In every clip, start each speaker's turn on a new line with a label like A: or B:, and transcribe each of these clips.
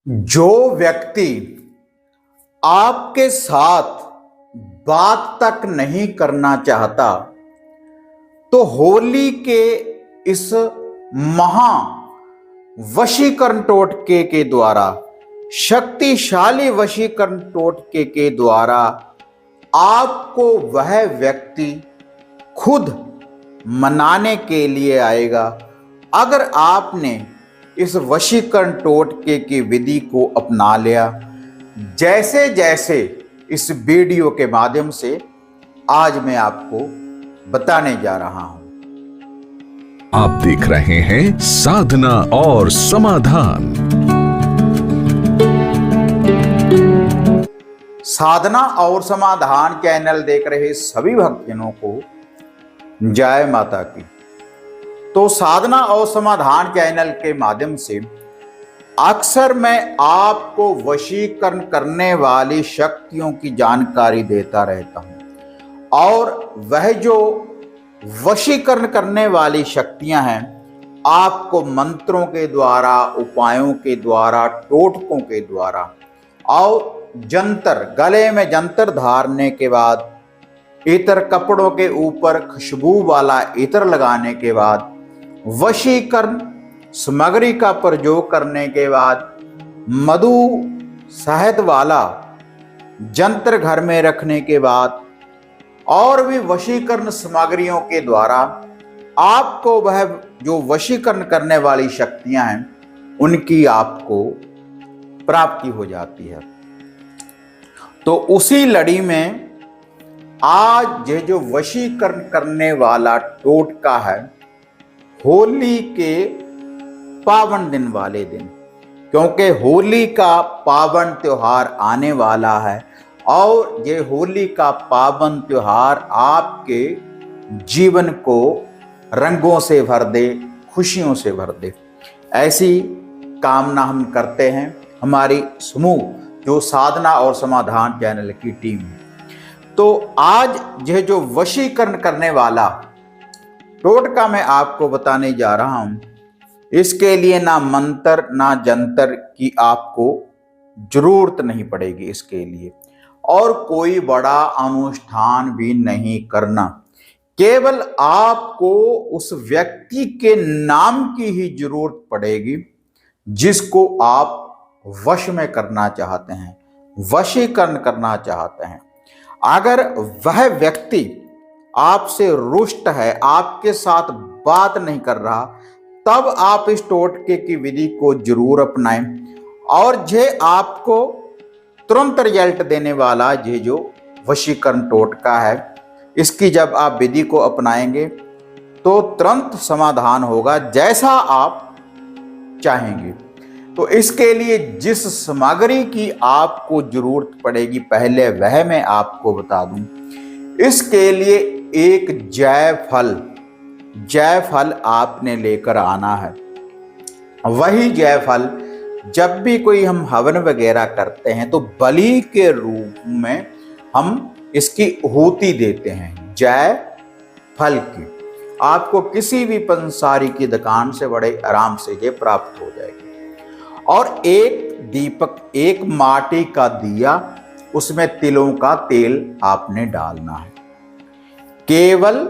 A: जो व्यक्ति आपके साथ बात तक नहीं करना चाहता, तो होली के इस महा वशीकरण टोटके के द्वारा, शक्तिशाली वशीकरण टोटके के द्वारा आपको वह व्यक्ति खुद मनाने के लिए आएगा। अगर आपने इस वशीकरण टोटके की विधि को अपना लिया, जैसे जैसे इस वीडियो के माध्यम से आज मैं आपको बताने जा रहा हूं।
B: आप देख रहे हैं साधना और समाधान।
A: साधना और समाधान चैनल देख रहे सभी भक्तजनों को जय माता की। तो साधना और समाधान चैनल के माध्यम से अक्सर मैं आपको वशीकरण करने वाली शक्तियों की जानकारी देता रहता हूं, और वह जो वशीकरण करने वाली शक्तियां हैं, आपको मंत्रों के द्वारा, उपायों के द्वारा, टोटकों के द्वारा और जंतर, गले में जंतर धारने के बाद, इतर कपड़ों के ऊपर खुशबू वाला इतर लगाने के बाद, वशीकरण सामग्री का प्रयोग करने के बाद, मधु शहद वाला जंतर घर में रखने के बाद, और भी वशीकरण सामग्रियों के द्वारा आपको वह जो वशीकरण करने वाली शक्तियां हैं, उनकी आपको प्राप्ति हो जाती है। तो उसी लड़ी में आज ये जो वशीकरण करने वाला टोटका है, होली के पावन दिन वाले दिन, क्योंकि होली का पावन त्योहार आने वाला है, और ये होली का पावन त्योहार आपके जीवन को रंगों से भर दे, खुशियों से भर दे, ऐसी कामना हम करते हैं। हमारी समूह जो साधना और समाधान चैनल की टीम है। तो आज यह जो वशीकरण करने वाला टोटका मैं आपको बताने जा रहा हूं, इसके लिए ना मंत्र ना जंतर की आपको जरूरत नहीं पड़ेगी इसके लिए, और कोई बड़ा अनुष्ठान भी नहीं करना। केवल आपको उस व्यक्ति के नाम की ही जरूरत पड़ेगी जिसको आप वश में करना चाहते हैं, वशीकरण करना चाहते हैं। अगर वह व्यक्ति आपसे रुष्ट है, आपके साथ बात नहीं कर रहा, तब आप इस टोटके की विधि को जरूर अपनाएं, और ये आपको तुरंत रिजल्ट देने वाला ये जो वशीकरण टोटका है, इसकी जब आप विधि को अपनाएंगे तो तुरंत समाधान होगा जैसा आप चाहेंगे। तो इसके लिए जिस सामग्री की आपको जरूरत पड़ेगी, पहले वह मैं आपको बता दूं। इसके लिए एक जायफल आपने लेकर आना है। वही जायफल जब भी कोई हम हवन वगैरह करते हैं तो बलि के रूप में हम इसकी आहुति देते हैं, जायफल की। आपको किसी भी पंसारी की दुकान से बड़े आराम से ये प्राप्त हो जाएगी। और एक दीपक, एक माटी का दिया, उसमें तिलों का तेल आपने डालना है। केवल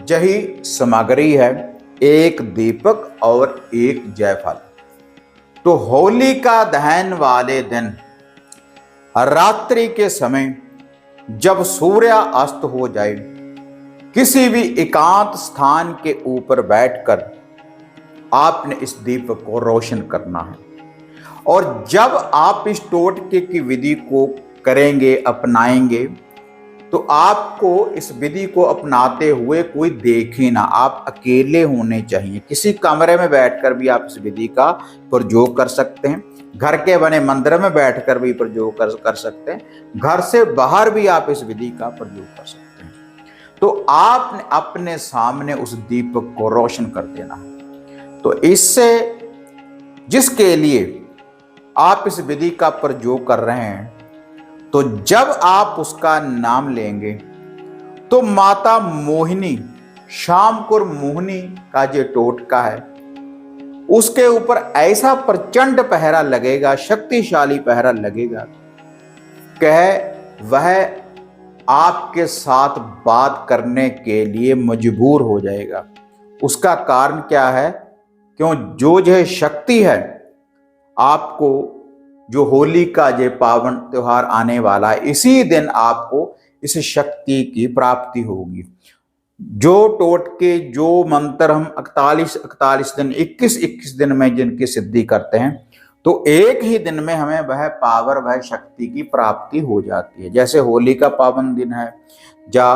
A: यही सामग्री है, एक दीपक और एक जायफल। तो होली का दहन वाले दिन रात्रि के समय जब सूर्य अस्त हो जाए, किसी भी एकांत स्थान के ऊपर बैठकर आपने इस दीपक को रोशन करना है। और जब आप इस टोटके की विधि को करेंगे, अपनाएंगे, तो आपको इस विधि को अपनाते हुए कोई देखे ना, आप अकेले होने चाहिए। किसी कमरे में बैठकर भी आप इस विधि का प्रयोग कर सकते हैं, घर के बने मंदिर में बैठकर भी प्रयोग कर सकते हैं, घर से बाहर भी आप इस विधि का प्रयोग कर सकते हैं। तो आपने अपने सामने उस दीपक को रोशन कर देना है। तो इससे, जिसके लिए आप इस विधि का प्रयोग कर रहे हैं, तो जब आप उसका नाम लेंगे तो माता मोहिनी, शाम को मोहिनी का जो टोटका है, उसके ऊपर ऐसा प्रचंड पहरा लगेगा, शक्तिशाली पहरा लगेगा, कह वह आपके साथ बात करने के लिए मजबूर हो जाएगा। उसका कारण क्या है? क्यों जो यह शक्ति है, आपको जो होली का ये पावन त्योहार आने वाला है, इसी दिन आपको इस शक्ति की प्राप्ति होगी। जो टोटके, जो मंत्र हम 41 दिन, 21 दिन में जिनकी सिद्धि करते हैं, तो एक ही दिन में हमें वह पावर, वह शक्ति की प्राप्ति हो जाती है। जैसे होली का पावन दिन है, या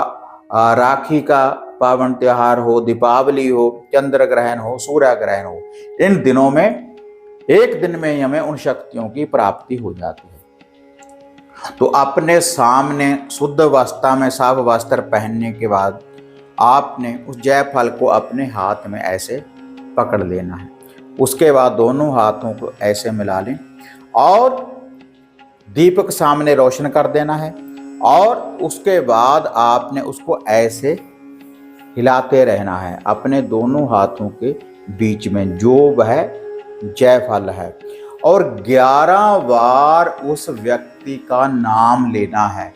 A: राखी का पावन त्योहार हो, दीपावली हो, चंद्र ग्रहण हो, सूर्य ग्रहण हो, इन दिनों में एक दिन में ही हमें उन शक्तियों की प्राप्ति हो जाती है। तो अपने सामने शुद्ध अवस्था में साफ वस्त्र पहनने के बाद आपने उस जयफल को अपने हाथ में ऐसे पकड़ लेना है। उसके बाद दोनों हाथों को ऐसे मिला लें और दीपक सामने रोशन कर देना है, और उसके बाद आपने उसको ऐसे हिलाते रहना है अपने दोनों हाथों के बीच में, जो वह जयफल है, और 11 बार उस व्यक्ति का नाम लेना है,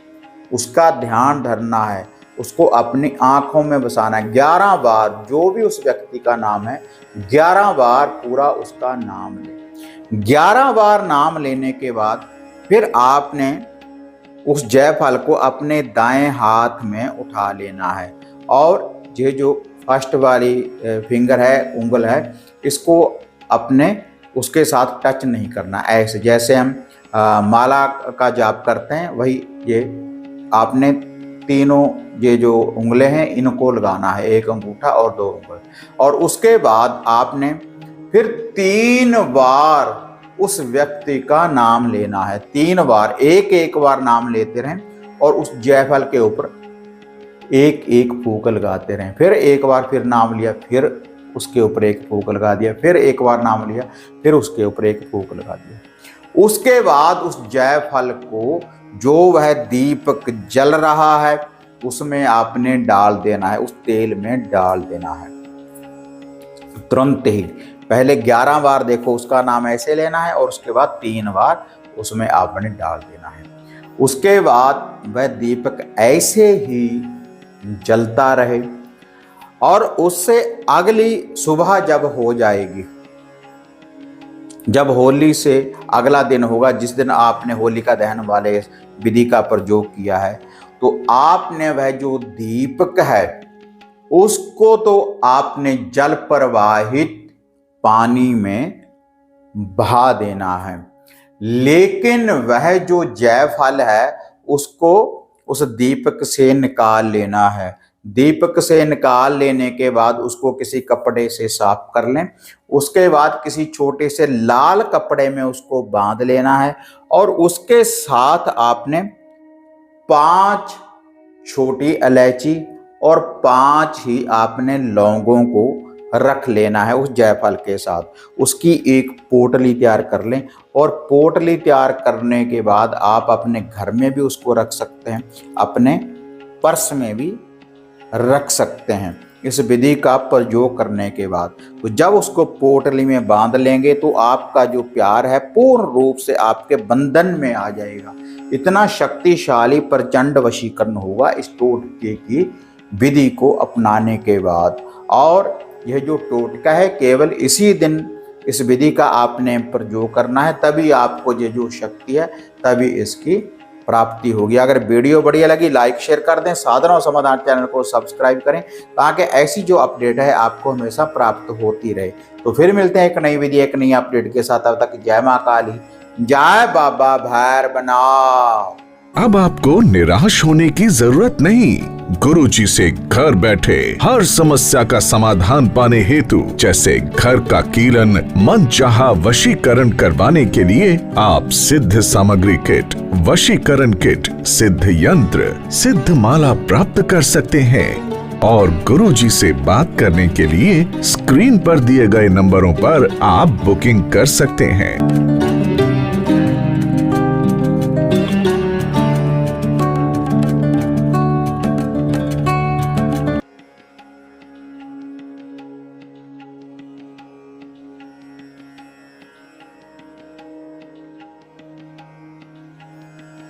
A: उसका ध्यान धरना है, उसको अपनी आंखों में बसाना है। 11 बार जो भी उस व्यक्ति का नाम है, 11 बार पूरा उसका नाम ले। 11 बार नाम लेने के बाद फिर आपने उस जयफल को अपने दाएं हाथ में उठा लेना है, और ये जो फर्स्ट वाली फिंगर है, उंगल है, इसको अपने उसके साथ टच नहीं करना। ऐसे जैसे हम माला का जाप करते हैं, वही ये आपने तीनों ये जो उंगलें हैं इनको लगाना है, एक अंगूठा और 2 उंगल। और उसके बाद आपने फिर 3 बार उस व्यक्ति का नाम लेना है। 3 बार, एक बार नाम लेते रहें, और उस जयफल के ऊपर एक फूंक लगाते रहें। फिर एक बार फिर नाम लिया, फिर उसके ऊपर एक फूंक लगा दिया, फिर एक बार नाम लिया, फिर उसके ऊपर एक फूंक लगा दिया। उसके बाद उस जयफल को, जो वह दीपक जल रहा है, उसमें आपने डाल देना है, उस तेल में डाल देना है तुरंत ही। पहले 11 बार देखो उसका नाम ऐसे लेना है, और उसके बाद 3 बार उसमें आपने डाल देना है। उसके बाद वह दीपक ऐसे ही जलता रहे, और उससे अगली सुबह जब हो जाएगी, जब होली से अगला दिन होगा, जिस दिन आपने होलिका दहन वाले विधि का प्रयोग किया है, तो आपने वह जो दीपक है उसको तो आपने जल प्रवाहित पानी में बहा देना है, लेकिन वह जो जयफल है उसको उस दीपक से निकाल लेना है। दीपक से निकाल लेने के बाद उसको किसी कपड़े से साफ कर लें। उसके बाद किसी छोटे से लाल कपड़े में उसको बांध लेना है, और उसके साथ आपने 5 छोटी इलायची और 5 ही आपने लौंगों को रख लेना है उस जयफल के साथ। उसकी एक पोटली तैयार कर लें, और पोटली तैयार करने के बाद आप अपने घर में भी उसको रख सकते हैं, अपने पर्स में भी रख सकते हैं। इस विधि का प्रयोग करने के बाद तो जब उसको पोटली में बांध लेंगे, तो आपका जो प्यार है पूर्ण रूप से आपके बंधन में आ जाएगा। इतना शक्तिशाली प्रचंड वशीकरण होगा इस टोटके की विधि को अपनाने के बाद। और यह जो टोटका है, केवल इसी दिन इस विधि का आपने प्रयोग करना है, तभी आपको ये जो शक्ति है, तभी इसकी प्राप्ति होगी। अगर वीडियो बढ़िया लगी, लाइक शेयर कर दें, साधना और समाधान चैनल को सब्सक्राइब करें, ताकि ऐसी जो अपडेट है आपको हमेशा प्राप्त होती रहे। तो फिर मिलते हैं एक नई विधि, एक नई अपडेट के साथ। तब तक जय मां काली, जय बाबा भैरवनाथ।
B: अब आपको निराश होने की जरूरत नहीं। गुरुजी से घर बैठे हर समस्या का समाधान पाने हेतु, जैसे घर का कीलन, मनचाहा वशीकरण करवाने के लिए आप सिद्ध सामग्री किट, वशीकरण किट, सिद्ध यंत्र, सिद्ध माला प्राप्त कर सकते हैं। और गुरुजी से बात करने के लिए स्क्रीन पर दिए गए नंबरों पर आप बुकिंग कर सकते हैं।